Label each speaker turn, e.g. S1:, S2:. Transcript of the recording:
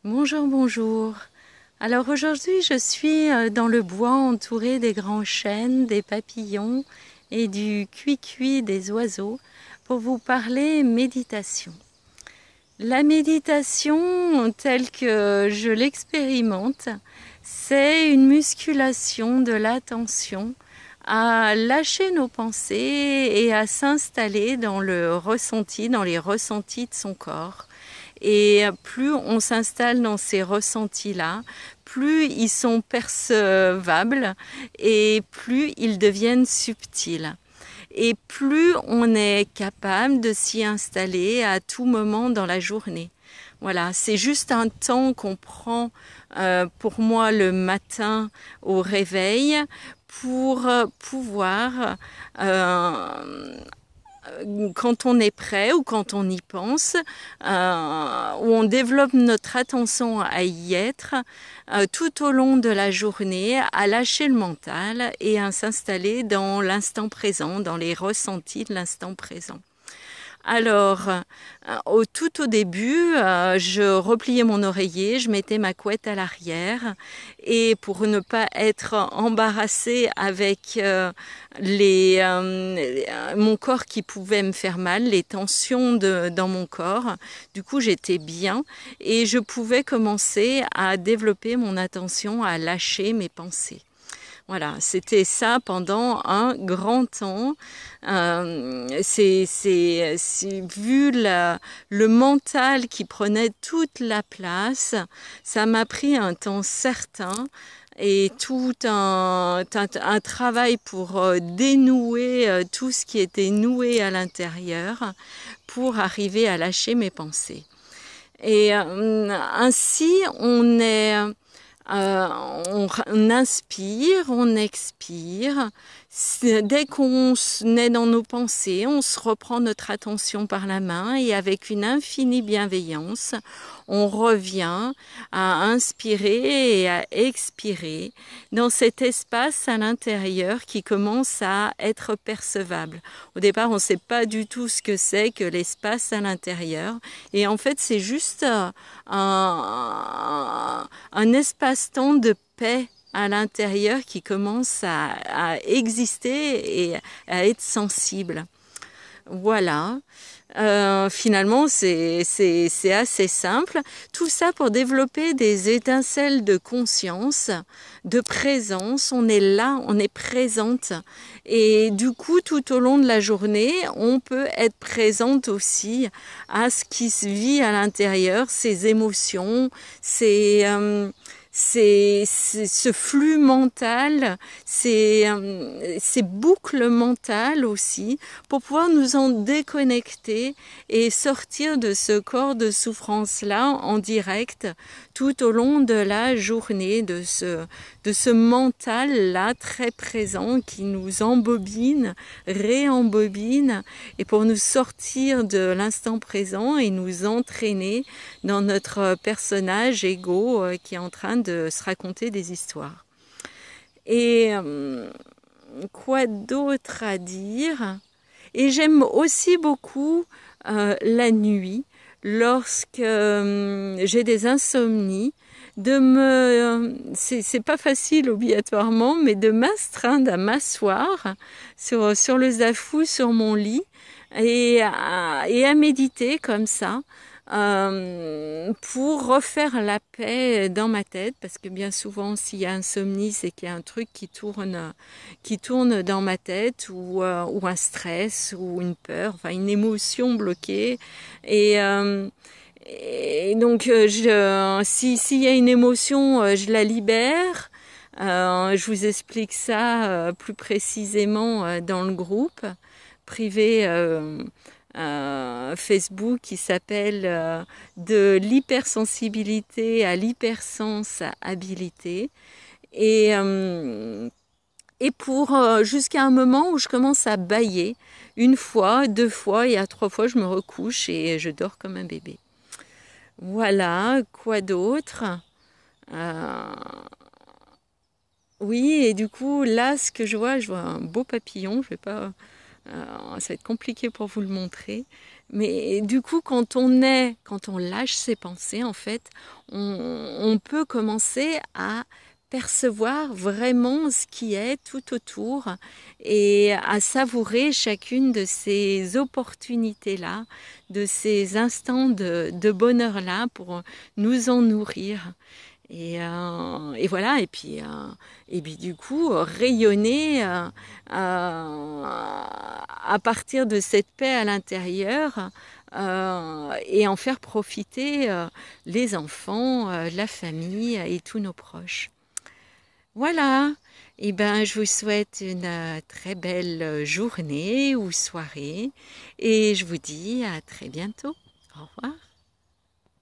S1: Bonjour, bonjour. Alors aujourd'hui, je suis dans le bois entouré des grands chênes, des papillons et du cuicui des oiseaux pour vous parler méditation. La méditation, telle que je l'expérimente, c'est une musculation de l'attention à lâcher nos pensées et à s'installer dans le ressenti, dans les ressentis de son corps. Et plus on s'installe dans ces ressentis-là, plus ils sont percevables et plus ils deviennent subtils. Et plus on est capable de s'y installer à tout moment dans la journée. Voilà, c'est juste un temps qu'on prend pour moi le matin au réveil pour pouvoir quand on est prêt ou quand on y pense, où on développe notre attention à y être tout au long de la journée, à lâcher le mental et à s'installer dans l'instant présent, dans les ressentis de l'instant présent. Alors, tout au début, je repliais mon oreiller, je mettais ma couette à l'arrière et pour ne pas être embarrassée avec mon corps qui pouvait me faire mal, les tensions dans mon corps, du coup j'étais bien et je pouvais commencer à développer mon attention, à lâcher mes pensées. Voilà, c'était ça pendant un grand temps. Vu le mental qui prenait toute la place, ça m'a pris un temps certain et tout un travail pour dénouer tout ce qui était noué à l'intérieur pour arriver à lâcher mes pensées. Et ainsi, on inspire, on expire. Dès qu'on est dans nos pensées, on se reprend notre attention par la main et avec une infinie bienveillance, on revient à inspirer et à expirer dans cet espace à l'intérieur qui commence à être percevable. Au départ, on ne sait pas du tout ce que c'est que l'espace à l'intérieur et en fait, c'est juste un espace-temps de paix à l'intérieur qui commence à exister et à être sensible. Voilà. Finalement, c'est assez simple. Tout ça pour développer des étincelles de conscience, de présence. On est là, on est présente. Et du coup, tout au long de la journée, on peut être présente aussi à ce qui se vit à l'intérieur, ses émotions, ce flux mental, ces boucles mentales aussi, pour pouvoir nous en déconnecter et sortir de ce corps de souffrance-là en direct tout au long de la journée, de ce mental-là très présent qui nous embobine, réembobine, et pour nous sortir de l'instant présent et nous entraîner dans notre personnage égo qui est en train de se raconter des histoires. Et quoi d'autre à dire? Et j'aime aussi beaucoup la nuit, lorsque j'ai des insomnies, c'est pas facile obligatoirement, mais de m'astreindre à m'asseoir sur le zafou, sur mon lit, et à méditer comme ça. Pour refaire la paix dans ma tête, parce que bien souvent s'il y a insomnie, c'est qu'il y a un truc qui tourne dans ma tête, ou un stress ou une peur, enfin une émotion bloquée, et donc s'il y a une émotion, je la libère. Je vous explique ça plus précisément dans le groupe privé Facebook qui s'appelle de l'hypersensibilité à l'hypersensabilité, et pour jusqu'à un moment où je commence à bâiller, une fois, deux fois, et à trois fois je me recouche et je dors comme un bébé. Voilà, quoi d'autre? Oui, et du coup là, ce que je vois un beau papillon. Je vais pas ça va être compliqué pour vous le montrer. Mais du coup, quand on lâche ses pensées, en fait, on peut commencer à percevoir vraiment ce qui est tout autour et à savourer chacune de ces opportunités-là, de ces instants de bonheur-là pour nous en nourrir. Et voilà, et puis du coup, rayonner à partir de cette paix à l'intérieur et en faire profiter les enfants, la famille et tous nos proches. Voilà, et ben, je vous souhaite une très belle journée ou soirée et je vous dis à très bientôt. Au revoir.